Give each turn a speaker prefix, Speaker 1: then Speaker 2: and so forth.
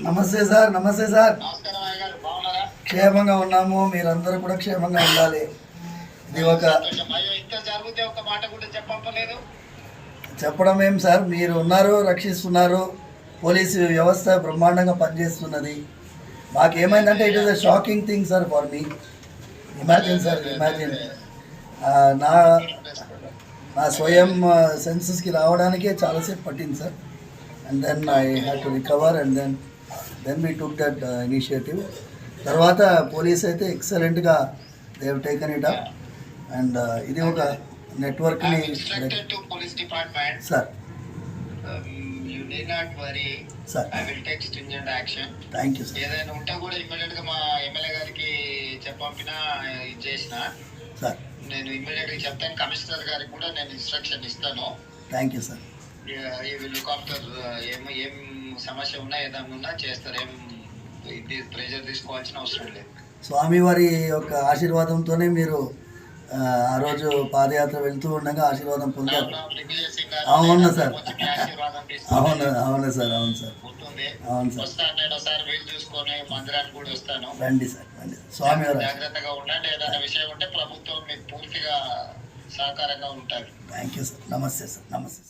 Speaker 1: నమస్తే సార్. నమస్తే సార్.
Speaker 2: నమస్కారం అయ్య గారు, బాగున్నారా?
Speaker 1: క్షేమంగా ఉన్నాము, మీరందరూ కూడా క్షేమంగా ఉండాలి. ఇది ఒక
Speaker 2: ఇంత జరిగితే ఒక మాట కూడా చెప్పలేదు.
Speaker 1: చెప్పడం ఏం సార్, మీరు ఉన్నారు, రక్షిస్తున్నారు. పోలీసు వ్యవస్థ బ్రహ్మాండంగా పనిచేస్తున్నది. మాకేమైందంటే it is a shocking thing sir for me. Imagine sir, imagine నా నా స్వయం సెన్సెస్కి రావడానికే చాలాసేపు పట్టింది sir. And then I had to recover and then we took that initiative. తర్వాత పోలీస్ అయితే ఎక్సలెంట్గా they have taken it up. And ఇది ఒక నెట్వర్క్ని సార్. Sir thank you sir.
Speaker 2: ఏదైనా ఉంటే కూడా ఇమ్మీడియట్గా మా ఎమ్మెల్యే గారికి చెప్పంపినా ఇది చేసిన
Speaker 1: సార్.
Speaker 2: నేను ఇమ్మీడియట్గా చెప్తాను. కమిషనర్ గారికి కూడా నేను ఇన్స్ట్రక్షన్ ఇస్తాను.
Speaker 1: Thank you sir.
Speaker 2: ఈ లుక్ ఆఫ్టర్ ఏం సమస్య ఉన్నా ఏదైనా ఉన్నా చేస్తారు. ఏం ఇది ప్రెజర్ తీసుకోవాల్సిన అవసరం లేదు.
Speaker 1: స్వామివారి యొక్క ఆశీర్వాదంతోనే మీరు ఆ రోజు పాదయాత్ర వెళ్తూ ఉండగా ఆశీర్వాదం పొందారు. అవును సార్, అవును అవును సార్, అవును సార్, అవును సార్. రండి సార్, రండి. స్వామివారు
Speaker 2: జాగ్రత్తగా ఉండండి. ఏదైనా విషయం ఉంటే ప్రభుత్వం మీకు పూర్తిగా సహకారంగా ఉంటారు.
Speaker 1: Thank you sir. నమస్తే సార్. నమస్తే సార్.